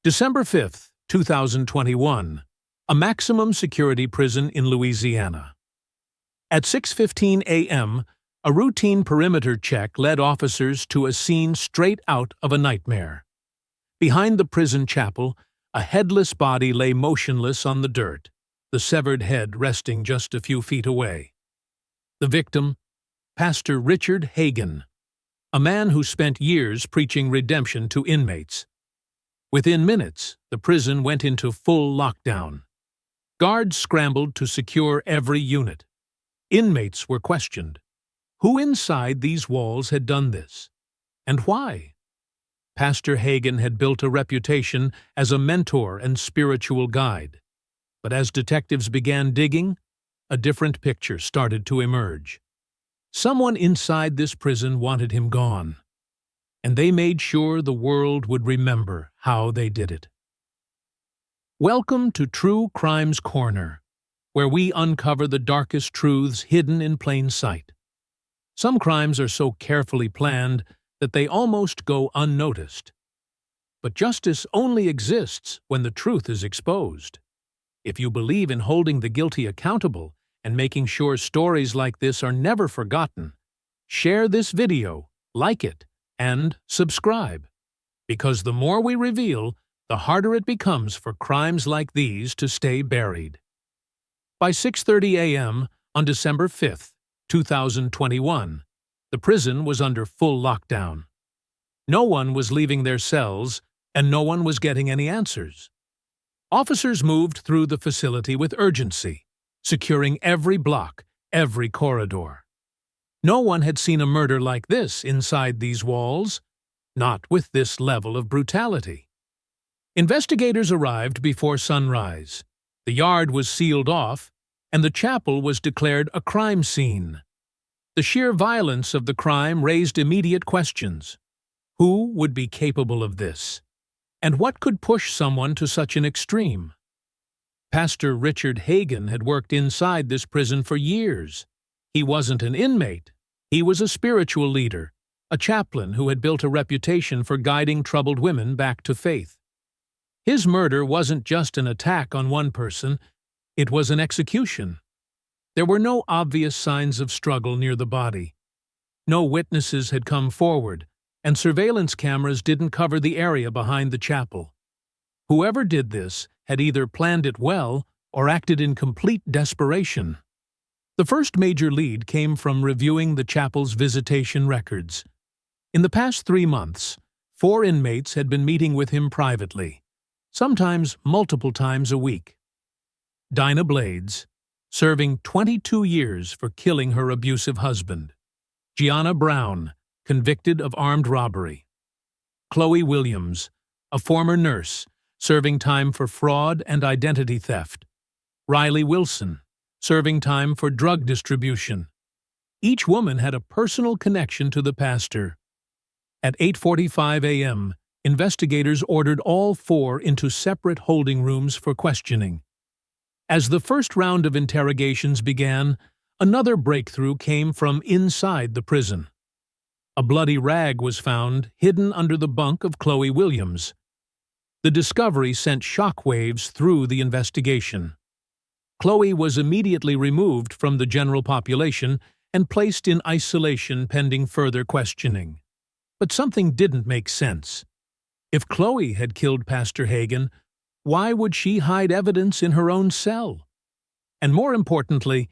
December 5, 2021, a maximum security prison in Louisiana. At 6:15 a.m., a routine perimeter check led officers to a scene straight out of a nightmare. Behind the prison chapel, a headless body lay motionless on the dirt, the severed head resting just a few feet away. The victim, Pastor Richard Hagan, a man who spent years preaching redemption to inmates. Within minutes, the prison went into full lockdown. Guards scrambled to secure every unit. Inmates were questioned. Who inside these walls had done this? And why? Pastor Hagan had built a reputation as a mentor and spiritual guide. But as detectives began digging, a different picture started to emerge. Someone inside this prison wanted him gone, and they made sure the world would remember how they did it. Welcome to True Crimes Corner, where we uncover the darkest truths hidden in plain sight. Some crimes are so carefully planned that they almost go unnoticed. But justice only exists when the truth is exposed. If you believe in holding the guilty accountable and making sure stories like this are never forgotten, share this video, like it, and subscribe. Because the more we reveal, the harder it becomes for crimes like these to stay buried. By 6:30 a.m. on December 5, 2021, the prison was under full lockdown. No one was leaving their cells, and no one was getting any answers. Officers moved through the facility with urgency, securing every block, every corridor. No one had seen a murder like this inside these walls, not with this level of brutality. Investigators arrived before sunrise. The yard was sealed off, and the chapel was declared a crime scene. The sheer violence of the crime raised immediate questions. Who would be capable of this? And what could push someone to such an extreme? Pastor Richard Hagan had worked inside this prison for years. He wasn't an inmate. He was a spiritual leader, a chaplain who had built a reputation for guiding troubled women back to faith. His murder wasn't just an attack on one person, it was an execution. There were no obvious signs of struggle near the body. No witnesses had come forward, and surveillance cameras didn't cover the area behind the chapel. Whoever did this had either planned it well or acted in complete desperation. The first major lead came from reviewing the chapel's visitation records. In the past 3 months, 4 inmates had been meeting with him privately, sometimes multiple times a week. Dinah Blades, serving 22 years for killing her abusive husband. Gianna Brown, convicted of armed robbery. Chloe Williams, a former nurse, serving time for fraud and identity theft. Riley Wilson, serving time for drug distribution. Each woman had a personal connection to the pastor. At 8:45 a.m., investigators ordered all 4 into separate holding rooms for questioning. As the first round of interrogations began, another breakthrough came from inside the prison. A bloody rag was found hidden under the bunk of Chloe Williams. The discovery sent shockwaves through the investigation. Chloe was immediately removed from the general population and placed in isolation pending further questioning. But something didn't make sense. If Chloe had killed Pastor Hagan, why would she hide evidence in her own cell? And more importantly,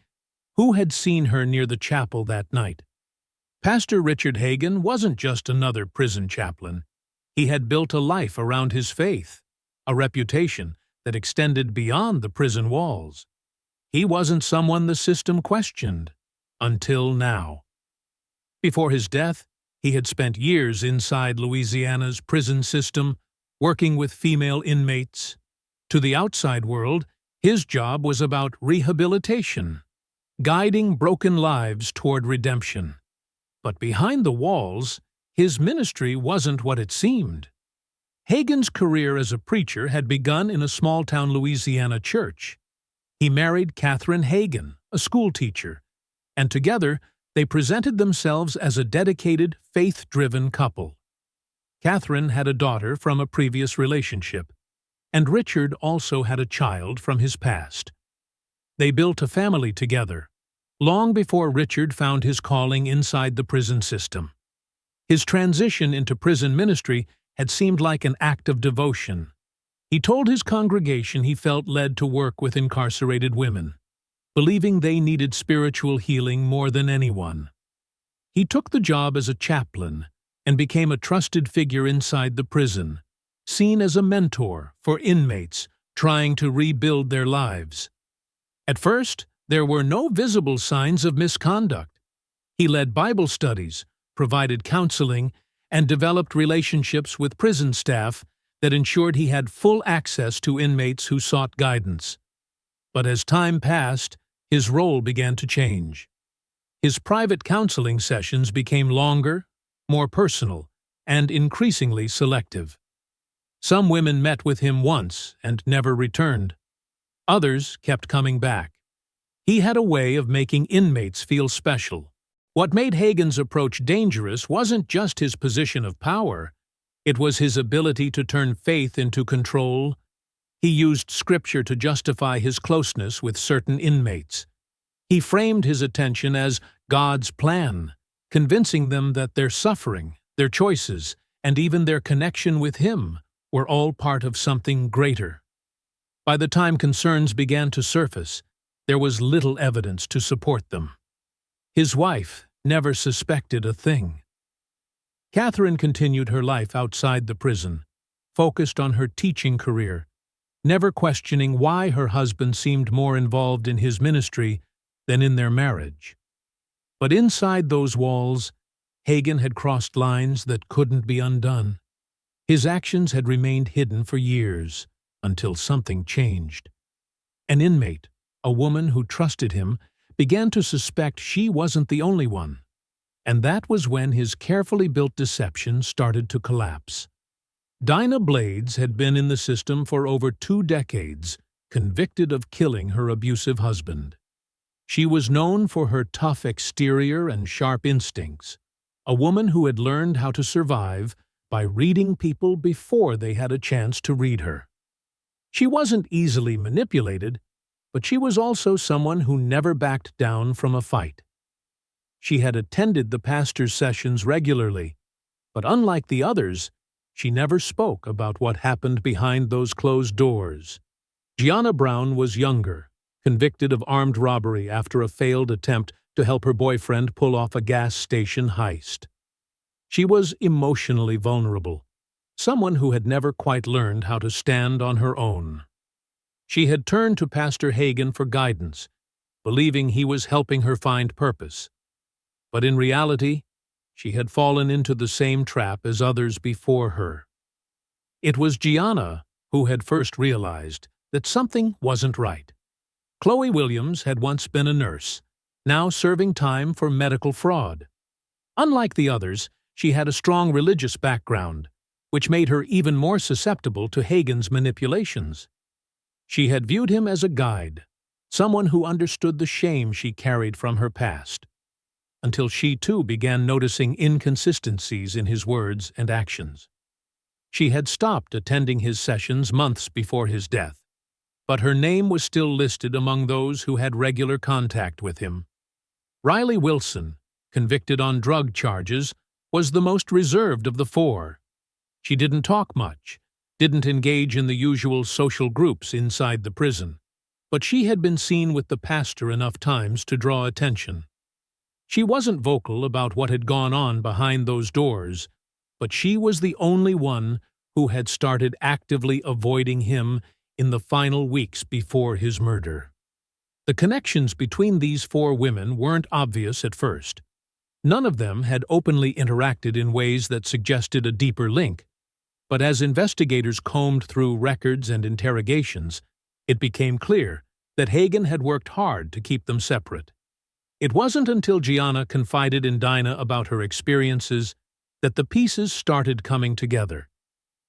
who had seen her near the chapel that night? Pastor Richard Hagan wasn't just another prison chaplain. He had built a life around his faith, a reputation that extended beyond the prison walls. He wasn't someone the system questioned, until now. Before his death, he had spent years inside Louisiana's prison system, working with female inmates. To the outside world, his job was about rehabilitation, guiding broken lives toward redemption. But behind the walls, his ministry wasn't what it seemed. Hagan's career as a preacher had begun in a small-town Louisiana church. He married Catherine Hagan, a schoolteacher, and together they presented themselves as a dedicated, faith-driven couple. Catherine had a daughter from a previous relationship, and Richard also had a child from his past. They built a family together, long before Richard found his calling inside the prison system. His transition into prison ministry had seemed like an act of devotion. He told his congregation he felt led to work with incarcerated women, believing they needed spiritual healing more than anyone. He took the job as a chaplain and became a trusted figure inside the prison, seen as a mentor for inmates trying to rebuild their lives. At first, there were no visible signs of misconduct. He led Bible studies, provided counseling, and developed relationships with prison staff that ensured he had full access to inmates who sought guidance. But as time passed, his role began to change. His private counseling sessions became longer, more personal, and increasingly selective. Some women met with him once and never returned. Others kept coming back. He had a way of making inmates feel special. What made Hagen's approach dangerous wasn't just his position of power, it was his ability to turn faith into control. He used scripture to justify his closeness with certain inmates. He framed his attention as God's plan, convincing them that their suffering, their choices, and even their connection with Him were all part of something greater. By the time concerns began to surface, there was little evidence to support them. His wife never suspected a thing. Catherine continued her life outside the prison, focused on her teaching career, never questioning why her husband seemed more involved in his ministry than in their marriage. But inside those walls, Hagen had crossed lines that couldn't be undone. His actions had remained hidden for years, until something changed. An inmate, a woman who trusted him, began to suspect she wasn't the only one. And that was when his carefully built deception started to collapse. Dinah Blades had been in the system for over 2 decades, convicted of killing her abusive husband. She was known for her tough exterior and sharp instincts, a woman who had learned how to survive by reading people before they had a chance to read her. She wasn't easily manipulated, but she was also someone who never backed down from a fight. She had attended the pastor's sessions regularly, but unlike the others, she never spoke about what happened behind those closed doors. Gianna Brown was younger, convicted of armed robbery after a failed attempt to help her boyfriend pull off a gas station heist. She was emotionally vulnerable, someone who had never quite learned how to stand on her own. She had turned to Pastor Hagen for guidance, believing he was helping her find purpose. But in reality, she had fallen into the same trap as others before her. It was Gianna who had first realized that something wasn't right. Chloe Williams had once been a nurse, now serving time for medical fraud. Unlike the others, she had a strong religious background, which made her even more susceptible to Hagen's manipulations. She had viewed him as a guide, someone who understood the shame she carried from her past, until she too began noticing inconsistencies in his words and actions. She had stopped attending his sessions months before his death, but her name was still listed among those who had regular contact with him. Riley Wilson, convicted on drug charges, was the most reserved of the 4. She didn't talk much, didn't engage in the usual social groups inside the prison, but she had been seen with the pastor enough times to draw attention. She wasn't vocal about what had gone on behind those doors, but she was the only one who had started actively avoiding him in the final weeks before his murder. The connections between these 4 women weren't obvious at first. None of them had openly interacted in ways that suggested a deeper link, but as investigators combed through records and interrogations, it became clear that Hagen had worked hard to keep them separate. It wasn't until Gianna confided in Dinah about her experiences that the pieces started coming together.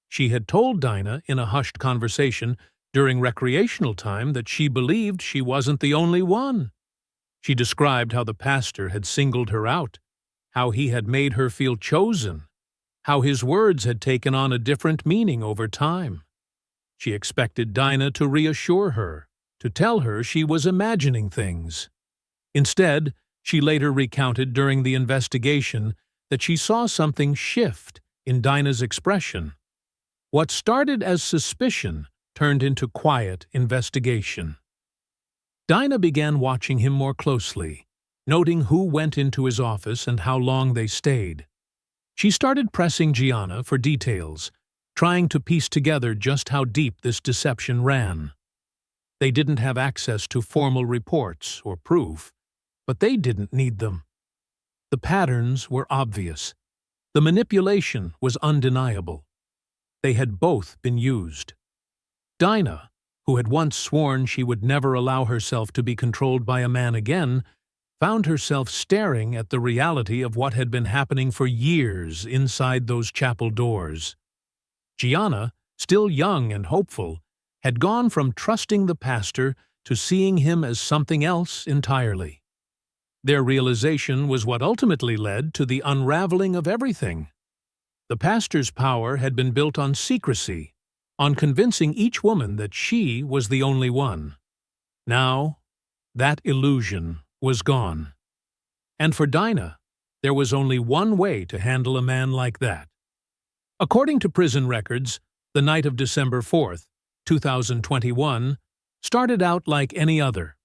She had told Dinah in a hushed conversation during recreational time that she believed she wasn't the only one. She described how the pastor had singled her out, how he had made her feel chosen, how his words had taken on a different meaning over time. She expected Dinah to reassure her, to tell her she was imagining things. Instead, she later recounted during the investigation that she saw something shift in Dinah's expression. What started as suspicion turned into quiet investigation. Dinah began watching him more closely, noting who went into his office and how long they stayed. She started pressing Gianna for details, trying to piece together just how deep this deception ran. They didn't have access to formal reports or proof, but they didn't need them. The patterns were obvious. The manipulation was undeniable. They had both been used. Dinah, who had once sworn she would never allow herself to be controlled by a man again, found herself staring at the reality of what had been happening for years inside those chapel doors. Gianna, still young and hopeful, had gone from trusting the pastor to seeing him as something else entirely. Their realization was what ultimately led to the unraveling of everything. The pastor's power had been built on secrecy, on convincing each woman that she was the only one. Now, that illusion was gone. And for Dinah, there was only one way to handle a man like that. According to prison records, the night of December 4th, 2021, started out like any other.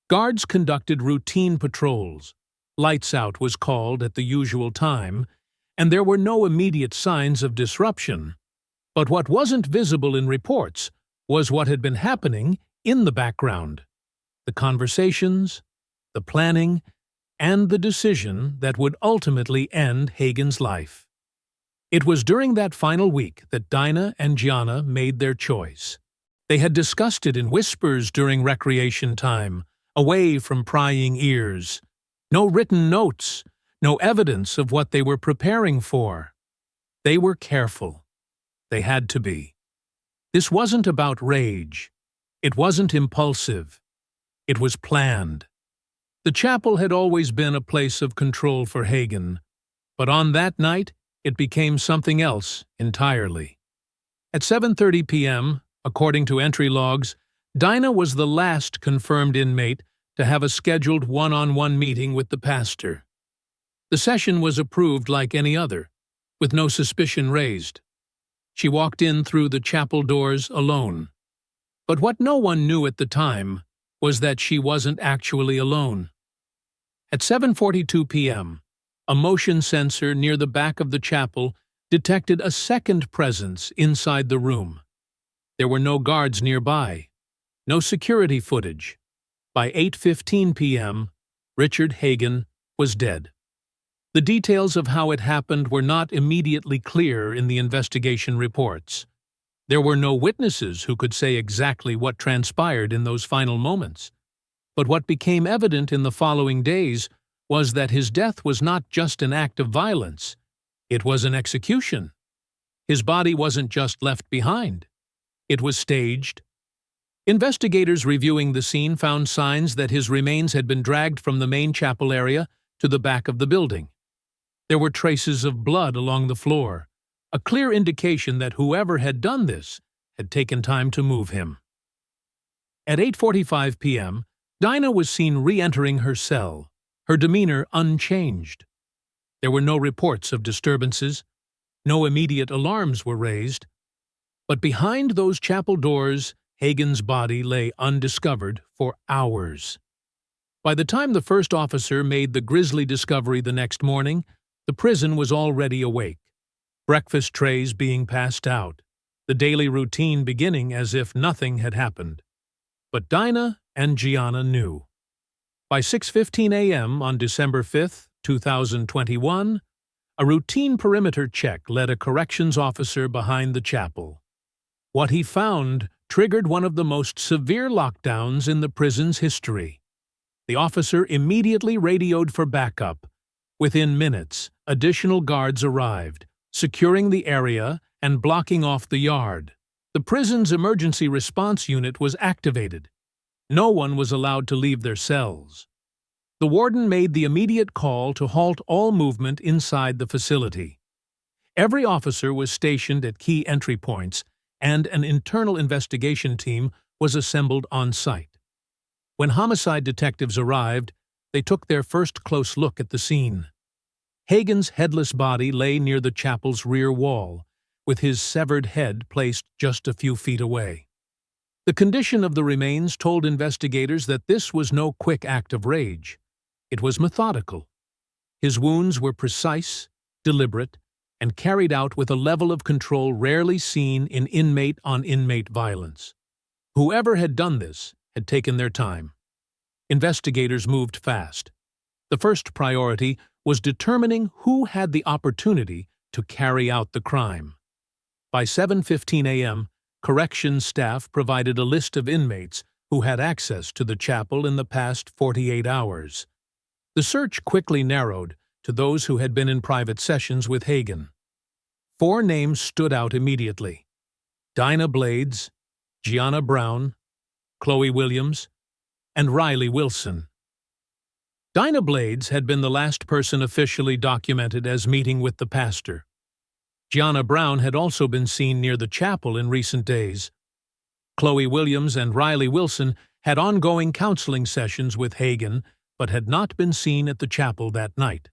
Guards conducted routine patrols. Lights out was called at the usual time, and there were no immediate signs of disruption. But what wasn't visible in reports was what had been happening in the background. The conversations, the planning, and the decision that would ultimately end Hagen's life. It was during that final week that Dinah and Gianna made their choice. They had discussed it in whispers during recreation time, away from prying ears. No written notes, no evidence of what they were preparing for. They were careful. They had to be. This wasn't about rage. It wasn't impulsive. It was planned. The chapel had always been a place of control for Hagen, but on that night, it became something else entirely. At 7:30 p.m., according to entry logs, Dinah was the last confirmed inmate to have a scheduled one-on-one meeting with the pastor. The session was approved like any other, with no suspicion raised. She walked in through the chapel doors alone. But what no one knew at the time was that she wasn't actually alone. At 7:42 p.m., a motion sensor near the back of the chapel detected a second presence inside the room. There were no guards nearby, no security footage. By 8:15 p.m., Richard Hagen was dead. The details of how it happened were not immediately clear in the investigation reports. There were no witnesses who could say exactly what transpired in those final moments. But what became evident in the following days was that his death was not just an act of violence. It was an execution. His body wasn't just left behind. It was staged. Investigators reviewing the scene found signs that his remains had been dragged from the main chapel area to the back of the building. There were traces of blood along the floor, a clear indication that whoever had done this had taken time to move him. At 8:45 p.m., Dinah was seen re-entering her cell, her demeanor unchanged. There were no reports of disturbances. No immediate alarms were raised. But behind those chapel doors, Hagen's body lay undiscovered for hours. By the time the first officer made the grisly discovery the next morning, the prison was already awake. Breakfast trays being passed out, the daily routine beginning as if nothing had happened. But Dinah and Gianna knew. By 6:15 a.m. on December 5, 2021, a routine perimeter check led a corrections officer behind the chapel. What he found triggered one of the most severe lockdowns in the prison's history. The officer immediately radioed for backup. Within minutes, additional guards arrived, securing the area and blocking off the yard. The prison's emergency response unit was activated. No one was allowed to leave their cells. The warden made the immediate call to halt all movement inside the facility. Every officer was stationed at key entry points, and an internal investigation team was assembled on site. When homicide detectives arrived, they took their first close look at the scene. Hagen's headless body lay near the chapel's rear wall, with his severed head placed just a few feet away. The condition of the remains told investigators that this was no quick act of rage. It was methodical. His wounds were precise, deliberate, and carried out with a level of control rarely seen in inmate-on-inmate violence. Whoever had done this had taken their time. Investigators moved fast. The first priority was determining who had the opportunity to carry out the crime. By 7:15 a.m., corrections staff provided a list of inmates who had access to the chapel in the past 48 hours. The search quickly narrowed to those who had been in private sessions with Hagen. 4 names stood out immediately: Dinah Blades, Gianna Brown, Chloe Williams, and Riley Wilson. Dinah Blades had been the last person officially documented as meeting with the pastor. Gianna Brown had also been seen near the chapel in recent days. Chloe Williams and Riley Wilson had ongoing counseling sessions with Hagen, but had not been seen at the chapel that night.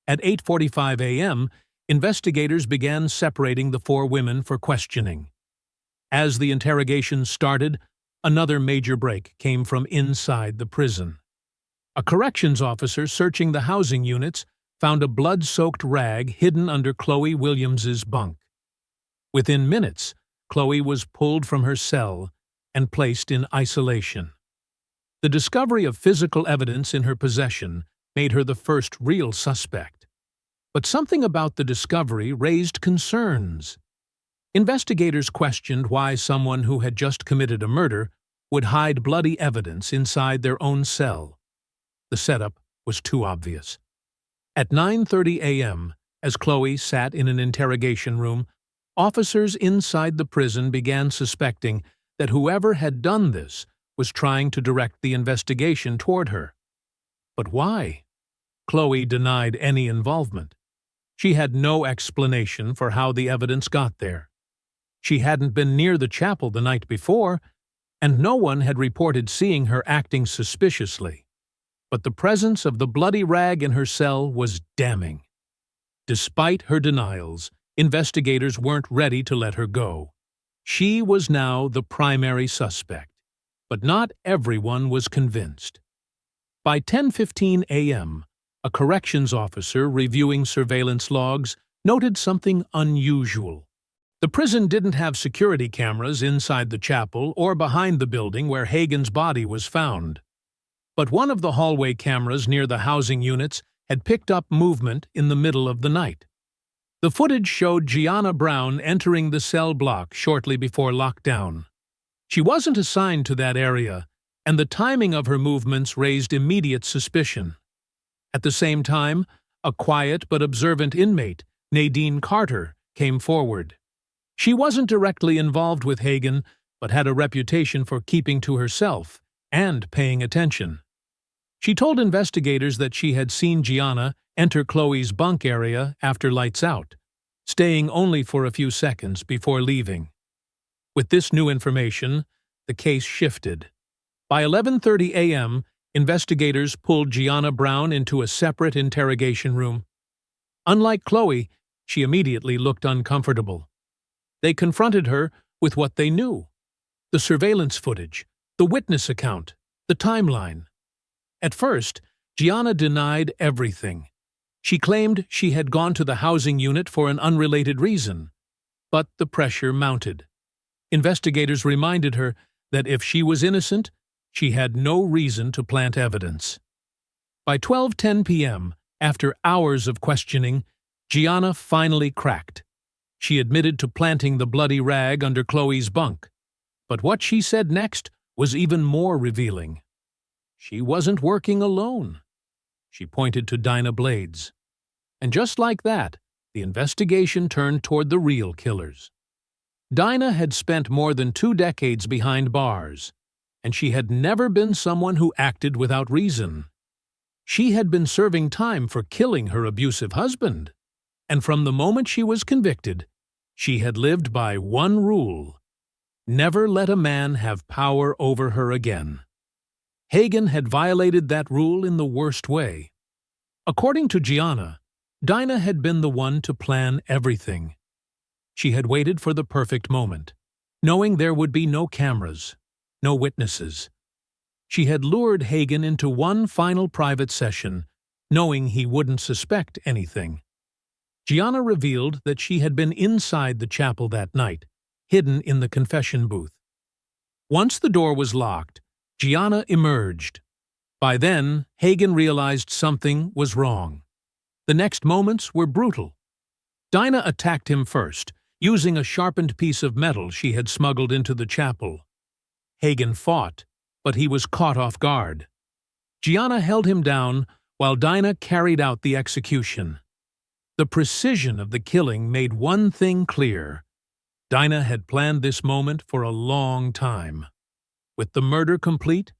At 8:45 a.m., investigators began separating the 4 women for questioning. As the interrogation started, another major break came from inside the prison. A corrections officer searching the housing units found a blood-soaked rag hidden under Chloe Williams's bunk. Within minutes, Chloe was pulled from her cell and placed in isolation. The discovery of physical evidence in her possession made her the first real suspect. But something about the discovery raised concerns. Investigators questioned why someone who had just committed a murder would hide bloody evidence inside their own cell. The setup was too obvious. At 9:30 a.m., as Chloe sat in an interrogation room, officers inside the prison began suspecting that whoever had done this was trying to direct the investigation toward her. But why? Chloe denied any involvement. She had no explanation for how the evidence got there. She hadn't been near the chapel the night before, and no one had reported seeing her acting suspiciously. But the presence of the bloody rag in her cell was damning. Despite her denials, investigators weren't ready to let her go. She was now the primary suspect, but not everyone was convinced. By 10:15 a.m., a corrections officer reviewing surveillance logs noted something unusual. The prison didn't have security cameras inside the chapel or behind the building where Hagen's body was found. But one of the hallway cameras near the housing units had picked up movement in the middle of the night. The footage showed Gianna Brown entering the cell block shortly before lockdown. She wasn't assigned to that area, and the timing of her movements raised immediate suspicion. At the same time, a quiet but observant inmate, Nadine Carter, came forward. She wasn't directly involved with Hagen, but had a reputation for keeping to herself and paying attention. She told investigators that she had seen Gianna enter Chloe's bunk area after lights out, staying only for a few seconds before leaving. With this new information, the case shifted. By 11:30 a.m., investigators pulled Gianna Brown into a separate interrogation room. Unlike Chloe, she immediately looked uncomfortable. They confronted her with what they knew: the surveillance footage, the witness account, the timeline. At first, Gianna denied everything. She claimed she had gone to the housing unit for an unrelated reason, but the pressure mounted. Investigators reminded her that if she was innocent, she had no reason to plant evidence. By 12:10 p.m., after hours of questioning, Gianna finally cracked. She admitted to planting the bloody rag under Chloe's bunk. But what she said next was even more revealing. She wasn't working alone. She pointed to Dinah Blades. And just like that, the investigation turned toward the real killers. Dinah had spent more than 2 decades behind bars, and she had never been someone who acted without reason. She had been serving time for killing her abusive husband, and from the moment she was convicted, She had lived by one rule: never let a man have power over her again. Hagen had violated that rule in the worst way. According to Gianna, Dinah had been the one to plan everything. She had waited for the perfect moment, knowing there would be no cameras, no witnesses. She had lured Hagen into one final private session, knowing he wouldn't suspect anything. Gianna revealed that she had been inside the chapel that night, hidden in the confession booth. Once the door was locked, Gianna emerged. By then, Hagen realized something was wrong. The next moments were brutal. Dinah attacked him first, using a sharpened piece of metal she had smuggled into the chapel. Hagen fought, but he was caught off guard. Gianna held him down while Dinah carried out the execution. The precision of the killing made one thing clear: Dinah had planned this moment for a long time. With the murder complete,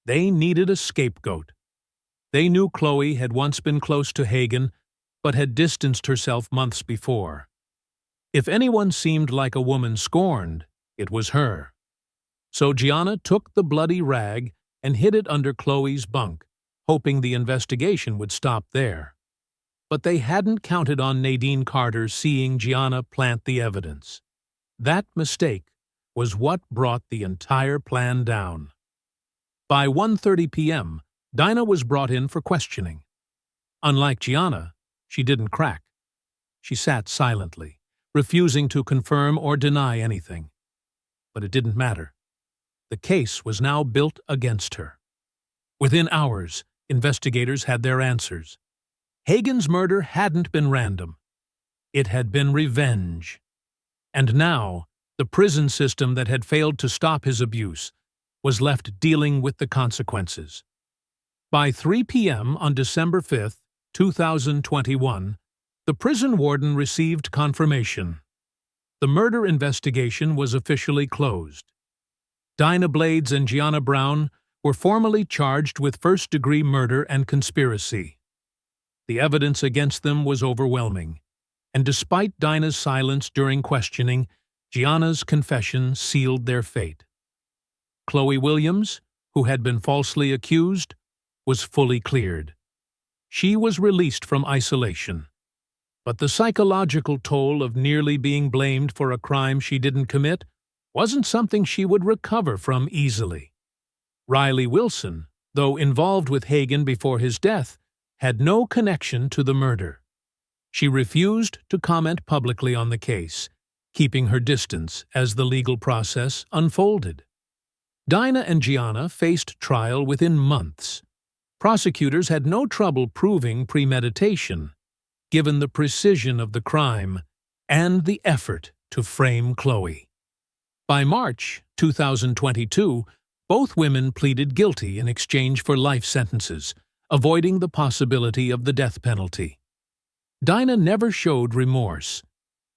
they needed a scapegoat. They knew Chloe had once been close to Hagen, but had distanced herself months before. If anyone seemed like a woman scorned, it was her. So Gianna took the bloody rag and hid it under Chloe's bunk, hoping the investigation would stop there. But they hadn't counted on Nadine Carter seeing Gianna plant the evidence. That mistake was what brought the entire plan down. By 1:30 p.m., Dinah was brought in for questioning. Unlike Gianna, she didn't crack. She sat silently, refusing to confirm or deny anything. But it didn't matter. The case was now built against her. Within hours, investigators had their answers. Hagen's murder hadn't been random. It had been revenge. And now, the prison system that had failed to stop his abuse was left dealing with the consequences. By 3 p.m. on December 5, 2021, the prison warden received confirmation. The murder investigation was officially closed. Dinah Blades and Gianna Brown were formally charged with first-degree murder and conspiracy. The evidence against them was overwhelming, and despite Dinah's silence during questioning, Gianna's confession sealed their fate. Chloe Williams, who had been falsely accused, was fully cleared. She was released from isolation. But the psychological toll of nearly being blamed for a crime she didn't commit wasn't something she would recover from easily. Riley Wilson, though involved with Hagen before his death, had no connection to the murder. She refused to comment publicly on the case, keeping her distance as the legal process unfolded. Dinah and Gianna faced trial within months. Prosecutors had no trouble proving premeditation, given the precision of the crime and the effort to frame Chloe. By March 2022, both women pleaded guilty in exchange for life sentences, avoiding the possibility of the death penalty. Dinah never showed remorse.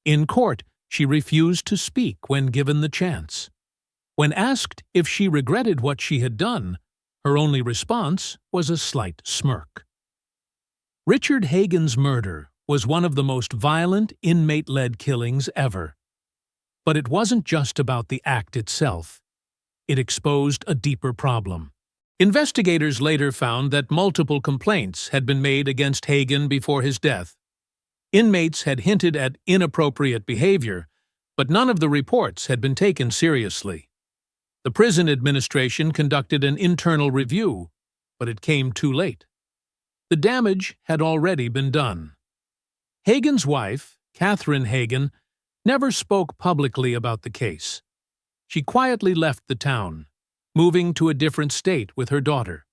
In court, she refused to speak when given the chance. When asked if she regretted what she had done, her only response was a slight smirk. Richard Hagen's murder was one of the most violent inmate-led killings ever. But it wasn't just about the act itself. It exposed a deeper problem. Investigators later found that multiple complaints had been made against Hagen before his death. Inmates had hinted at inappropriate behavior, but none of the reports had been taken seriously. The prison administration conducted an internal review, but it came too late. The damage had already been done. Hagen's wife, Catherine Hagen, never spoke publicly about the case. She quietly left the town, moving to a different state with her daughter.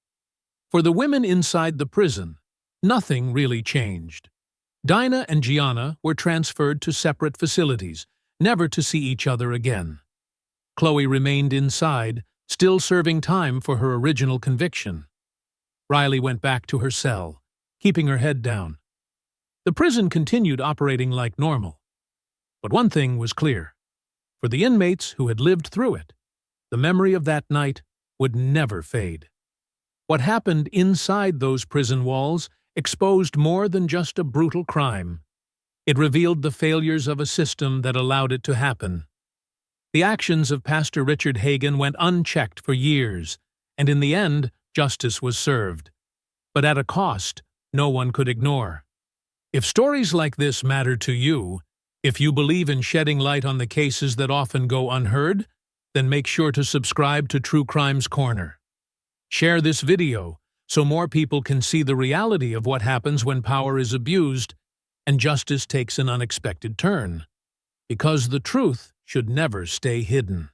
For the women inside the prison, nothing really changed. Dinah and Gianna were transferred to separate facilities, never to see each other again. Chloe remained inside, still serving time for her original conviction. Riley went back to her cell, keeping her head down. The prison continued operating like normal. But one thing was clear. For the inmates who had lived through it, the memory of that night would never fade. What happened inside those prison walls exposed more than just a brutal crime. It revealed the failures of a system that allowed it to happen. The actions of Pastor Richard Hagan went unchecked for years, and in the end, justice was served. But at a cost no one could ignore. If stories like this matter to you, if you believe in shedding light on the cases that often go unheard, then make sure to subscribe to True Crimes Corner. Share this video so more people can see the reality of what happens when power is abused and justice takes an unexpected turn. Because the truth should never stay hidden.